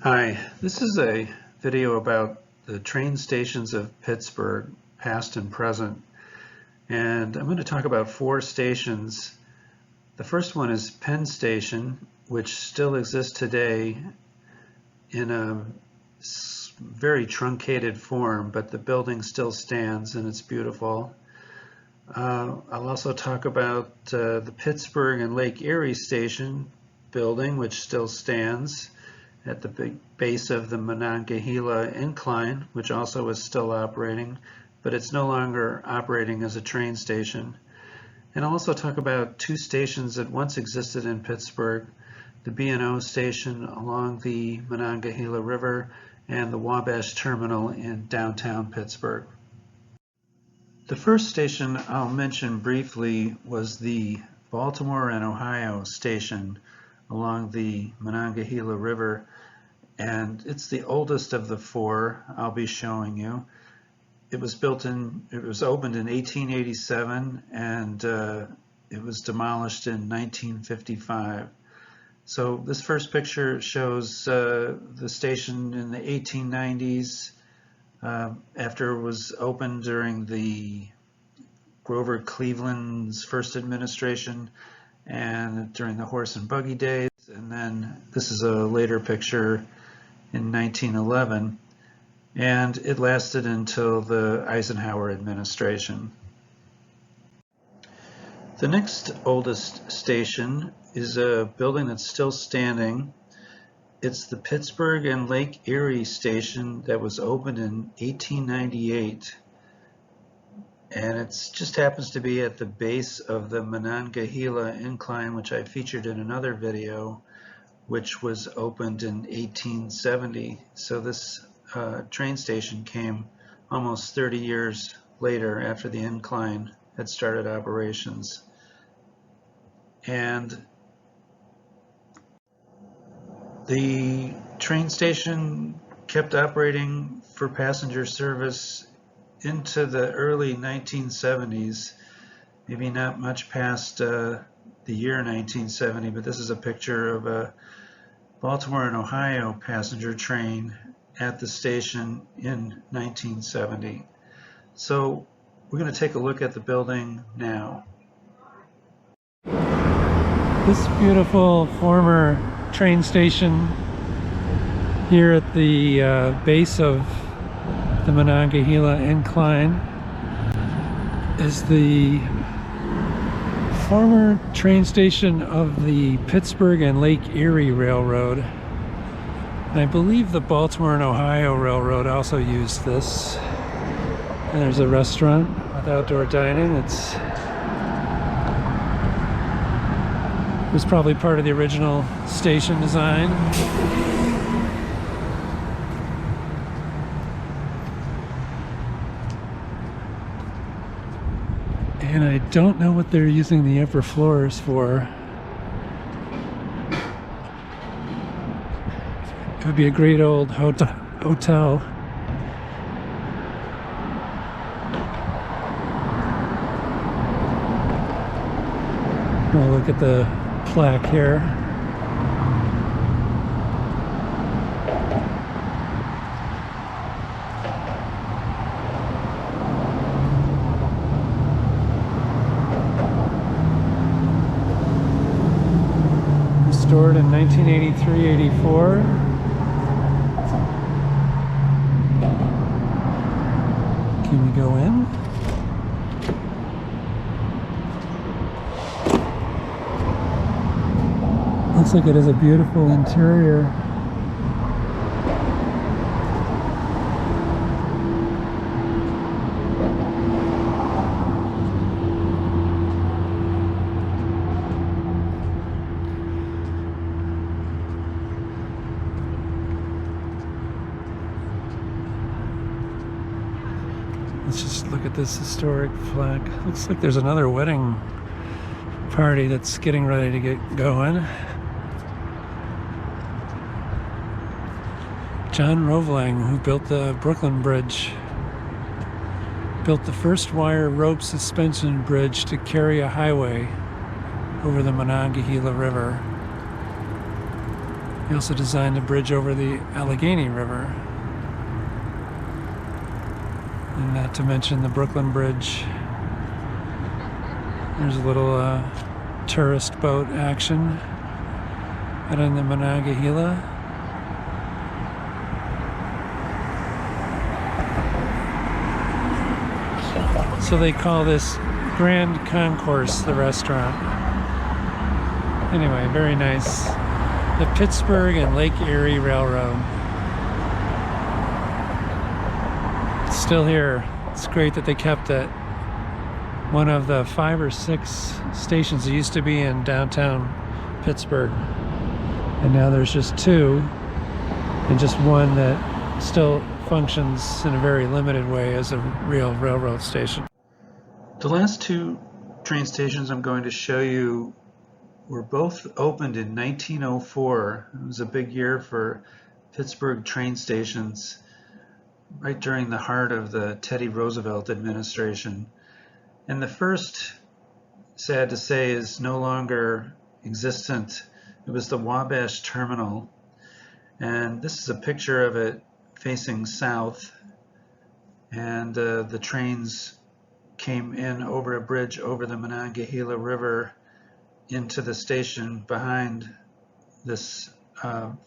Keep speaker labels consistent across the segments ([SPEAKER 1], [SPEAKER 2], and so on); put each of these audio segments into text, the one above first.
[SPEAKER 1] Hi, this is a video about the train stations of Pittsburgh, past and present. And I'm going to talk about 4 stations. The first one is Penn Station, which still exists today in a very truncated form, but the building still stands and it's beautiful. I'll also talk about the Pittsburgh and Lake Erie Station building, which still stands at the base of the Monongahela incline, which also is still operating, but it's no longer operating as a train station. And I'll also talk about 2 stations that once existed in Pittsburgh, the B&O station along the Monongahela River and the Wabash Terminal in downtown Pittsburgh. The first station I'll mention briefly was the Baltimore and Ohio station along the Monongahela River, and it's the oldest of the 4 I'll be showing you. It was opened in 1887 and it was demolished in 1955. So this first picture shows the station in the 1890s after it was opened during the Grover Cleveland's first administration and during the horse and buggy days. And then this is a later picture in 1911, and it lasted until the Eisenhower administration. The next oldest station is a building that's still standing. It's the Pittsburgh and Lake Erie station that was opened in 1898. And it just happens to be at the base of the Monongahela incline, which I featured in another video, which was opened in 1870. So this train station came almost 30 years later after the incline had started operations. And the train station kept operating for passenger service into the early 1970s, maybe not much past the year 1970, but this is a picture of a Baltimore and Ohio passenger train at the station in 1970. So we're going to take a look at the building now.
[SPEAKER 2] This beautiful former train station here at the base of the Monongahela incline is the former train station of the Pittsburgh and Lake Erie Railroad. And I believe the Baltimore and Ohio Railroad also used this. And there's a restaurant with outdoor dining. It was probably part of the original station design. And I don't know what they're using the upper floors for. It would be a great old hotel. Oh, look at the plaque here. Restored in 1983-84. Can we go in? Looks like it has a beautiful interior. Let's just look at this historic flag. Looks like there's another wedding party that's getting ready to get going. John Roebling, who built the Brooklyn Bridge, built the first wire rope suspension bridge to carry a highway over the Monongahela River. He also designed a bridge over the Allegheny River. And not to mention the Brooklyn Bridge. There's a little tourist boat action out in the Monongahela. So they call this Grand Concourse, the restaurant. Anyway, very nice. The Pittsburgh and Lake Erie Railroad. It's still here. It's great that they kept it. One of the 5 or 6 stations that used to be in downtown Pittsburgh. And now there's just 2, and just one that still functions in a very limited way as a real railroad station.
[SPEAKER 1] The last 2 train stations I'm going to show you were both opened in 1904. It was a big year for Pittsburgh train stations, right during the heart of the Teddy Roosevelt administration. And the first, sad to say, is no longer existent. It was the Wabash Terminal. And this is a picture of it facing south. And the trains came in over a bridge over the Monongahela River into the station behind this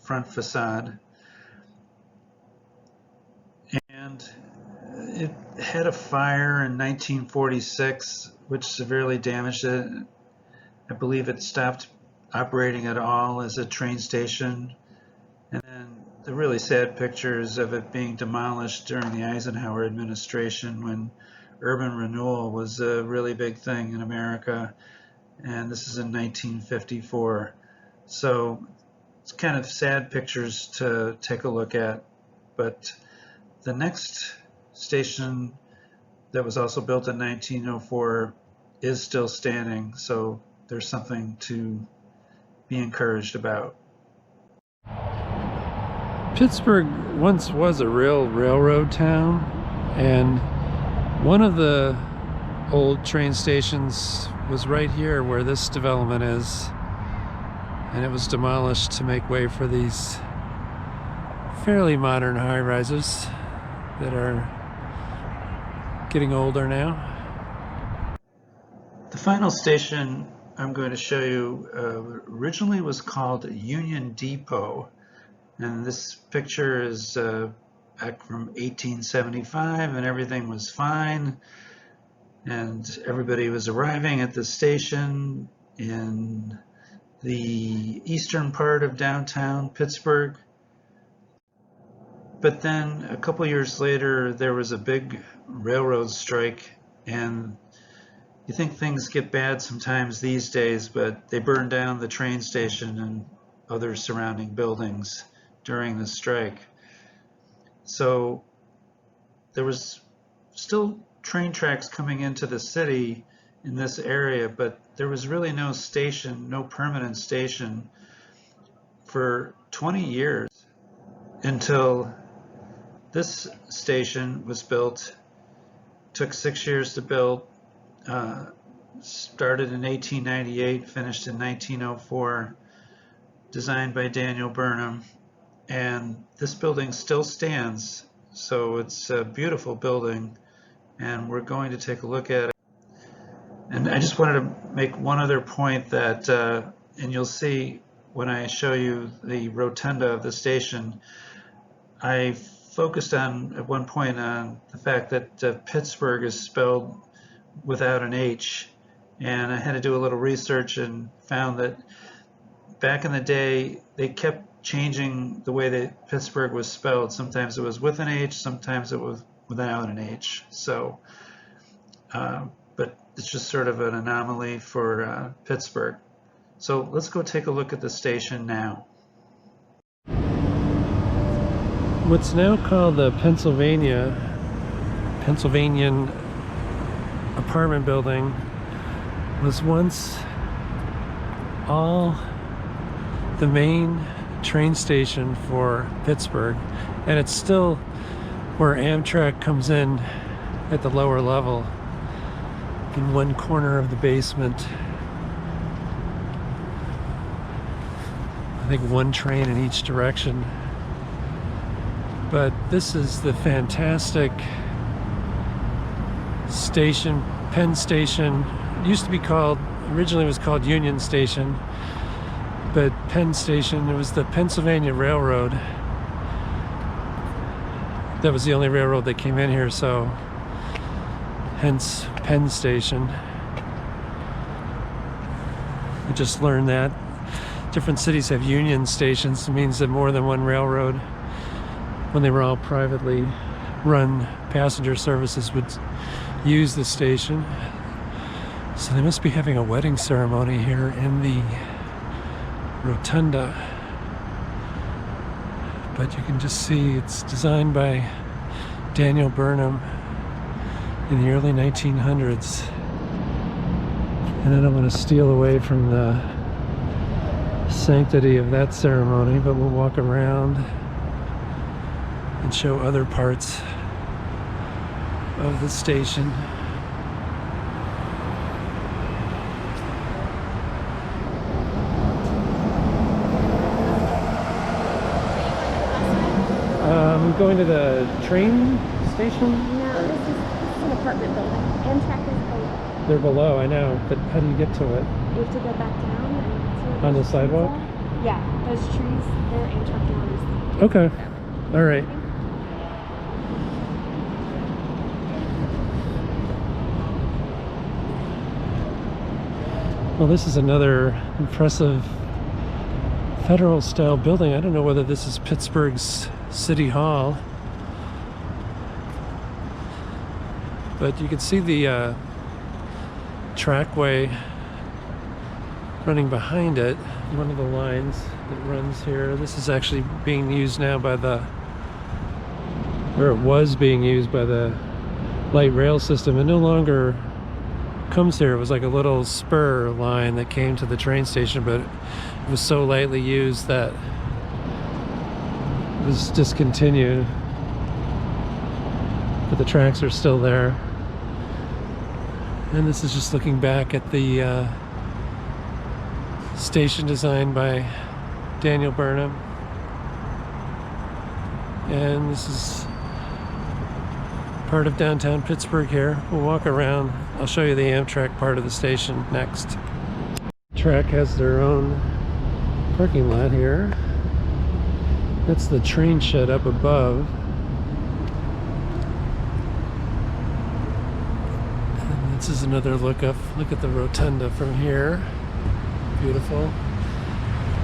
[SPEAKER 1] front facade. And it had a fire in 1946, which severely damaged it. I believe it stopped operating at all as a train station. And then the really sad pictures of it being demolished during the Eisenhower administration when urban renewal was a really big thing in America. And this is in 1954. So it's kind of sad pictures to take a look at. But the next station that was also built in 1904 is still standing. So there's something to be encouraged about.
[SPEAKER 2] Pittsburgh once was a real railroad town, and one of the old train stations was right here where this development is, and it was demolished to make way for these fairly modern high-rises that are getting older now.
[SPEAKER 1] The final station I'm going to show you originally was called Union Depot, and this picture is back from 1875, and everything was fine, and everybody was arriving at the station in the eastern part of downtown Pittsburgh. But then a couple years later there was a big railroad strike, and you think things get bad sometimes these days, but they burned down the train station and other surrounding buildings during the strike. So there was still train tracks coming into the city in this area, but there was really no station, no permanent station for 20 years until this station was built. Took 6 years to build. Started in 1898, finished in 1904, designed by Daniel Burnham, and this building still stands, so it's a beautiful building, and we're going to take a look at it. And I just wanted to make one other point that, and you'll see when I show you the rotunda of the station, I focused on at one point on the fact that Pittsburgh is spelled without an H, and I had to do a little research and found that back in the day they kept changing the way that Pittsburgh was spelled. Sometimes it was with an H, sometimes it was without an H. So but it's just sort of an anomaly for Pittsburgh. So let's go take a look at the station now.
[SPEAKER 2] What's now called the Pennsylvanian apartment building was once all the main train station for Pittsburgh, and it's still where Amtrak comes in at the lower level in one corner of the basement. I think one train in each direction. But this is the fantastic station, Penn Station. It used to be called, originally it was called Union Station, but Penn Station, it was the Pennsylvania Railroad. That was the only railroad that came in here, so hence Penn Station. I just learned that. Different cities have Union Stations. It means that more than one railroad, when they were all privately run passenger services, would use the station. So they must be having a wedding ceremony here in the Rotunda. But you can just see it's designed by Daniel Burnham in the early 1900s. And I don't want to steal away from the sanctity of that ceremony, but we'll walk around and show other parts of the station. I'm going to the train station.
[SPEAKER 3] No, this is an apartment building. Amtrak is below.
[SPEAKER 2] They're below, I know, but how do you get to it?
[SPEAKER 3] You have to go back down. And
[SPEAKER 2] On the sidewalk?
[SPEAKER 3] Yeah, those trees, they're Amtrak doors.
[SPEAKER 2] Okay, all right. Well, this is another impressive federal-style building. I don't know whether this is Pittsburgh's City Hall, but you can see the trackway running behind it. One of the lines that runs here. This is actually being used now by the, or it was being used by the light rail system. It no longer comes here. It was like a little spur line that came to the train station, but it was so lightly used that it was discontinued. But the tracks are still there. And this is just looking back at the station designed by Daniel Burnham. And this is part of downtown Pittsburgh here. We'll walk around. I'll show you the Amtrak part of the station next. Track has their own parking lot here. That's the train shed up above. And this is another look at the Rotunda from here. Beautiful.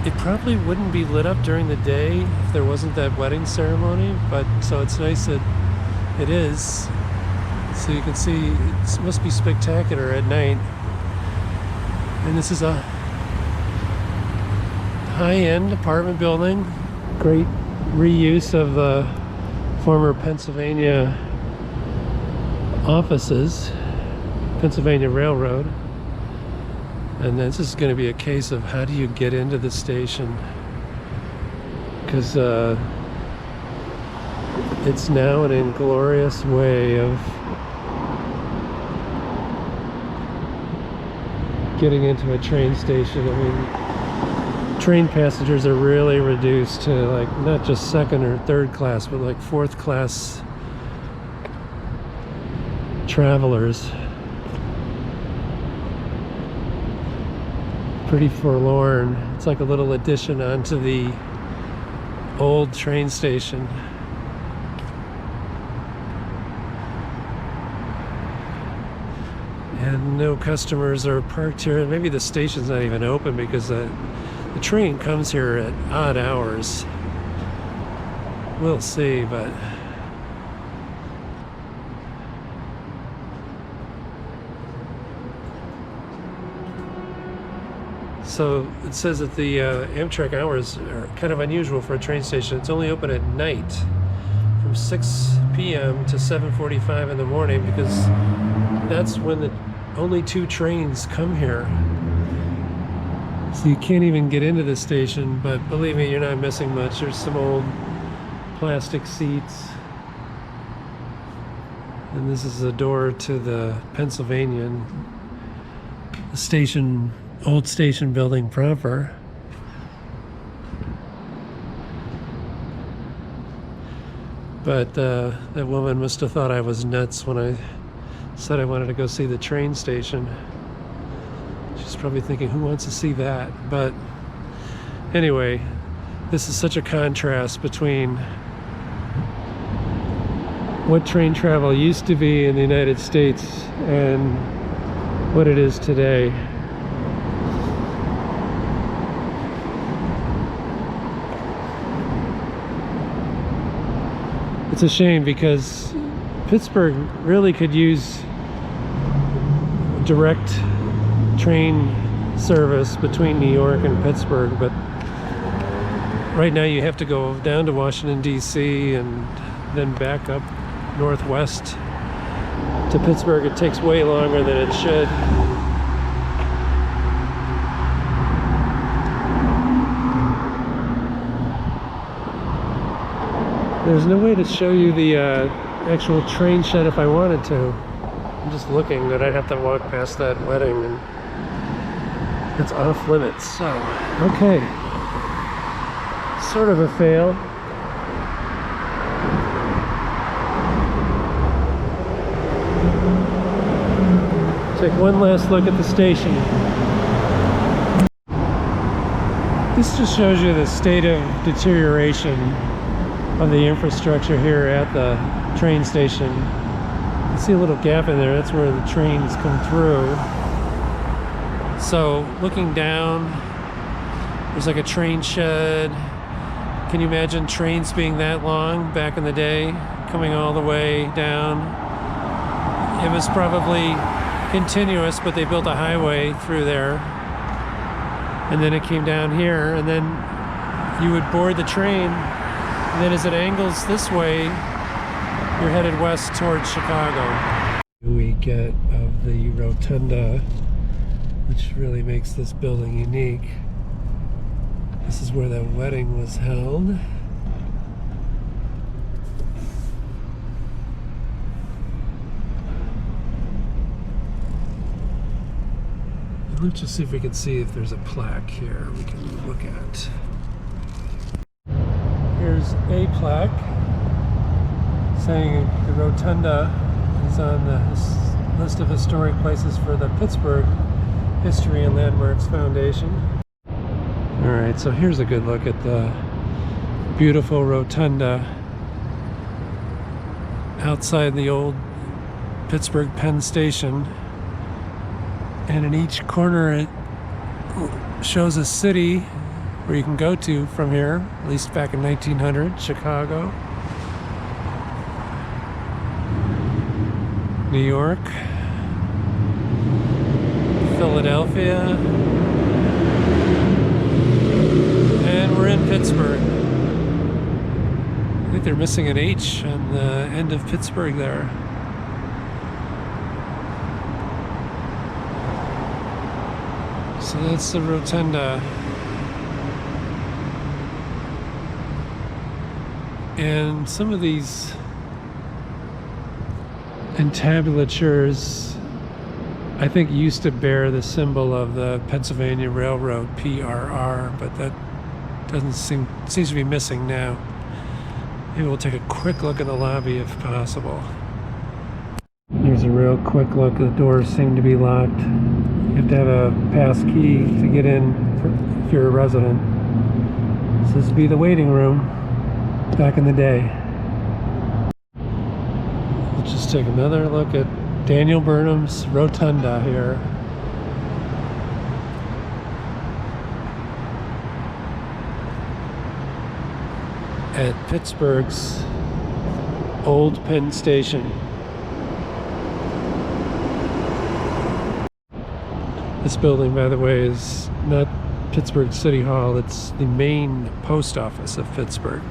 [SPEAKER 2] It probably wouldn't be lit up during the day if there wasn't that wedding ceremony, but so it's nice that it is. So you can see it must be spectacular at night. And this is a high-end apartment building. Great reuse of the former Pennsylvania offices, Pennsylvania Railroad. And this is going to be a case of how do you get into the station, because it's now an inglorious way of getting into a train station. I mean, train passengers are really reduced to like not just second or third class, but like fourth class travelers. Pretty forlorn. It's like a little addition onto the old train station. And no customers are parked here. Maybe the station's not even open because the train comes here at odd hours. We'll see, but so it says that the Amtrak hours are kind of unusual for a train station. It's only open at night from 6 p.m. to 7:45 in the morning because that's when the only 2 trains come here. So you can't even get into the station, but believe me, you're not missing much. There's some old plastic seats. And this is the door to the Pennsylvania station, old station building proper. But that woman must have thought I was nuts when I said I wanted to go see the train station. She's probably thinking, who wants to see that? But anyway, this is such a contrast between what train travel used to be in the United States and what it is today. It's a shame because Pittsburgh really could use direct train service between New York and Pittsburgh, but right now you have to go down to Washington, D.C. and then back up northwest to Pittsburgh. It takes way longer than it should. There's no way to show you the actual train shed if I wanted to. I'm just looking, that I'd have to walk past that wedding, and it's off limits. So, okay. Sort of a fail. Take one last look at the station. This just shows you the state of deterioration of the infrastructure here at the train station. You see a little gap in there, that's where the trains come through. So looking down, there's like a train shed. Can you imagine trains being that long back in the day, coming all the way down? It was probably continuous, but they built a highway through there. And then it came down here, and then you would board the train, and then as it angles this way, you're headed west towards Chicago. We get of the Rotunda, which really makes this building unique. This is where that wedding was held. Let's just see if we can see if there's a plaque here we can look at. Here's a plaque saying the Rotunda is on the list of historic places for the Pittsburgh History and Landmarks Foundation. Alright, so here's a good look at the beautiful Rotunda outside the old Pittsburgh Penn Station. And in each corner it shows a city where you can go to from here, at least back in 1900, Chicago, New York, Philadelphia, and we're in Pittsburgh. I think they're missing an H on the end of Pittsburgh there. So that's the Rotunda. And some of these entablatures, I think, used to bear the symbol of the Pennsylvania Railroad, PRR, but that seems to be missing now. Maybe we'll take a quick look at the lobby if possible. Here's a real quick look. The doors seem to be locked. You have to have a pass key to get in if you're a resident. So this would be the waiting room back in the day. Let's just take another look at Daniel Burnham's Rotunda here. At Pittsburgh's Old Penn Station. This building, by the way, is not Pittsburgh City Hall. It's the main post office of Pittsburgh.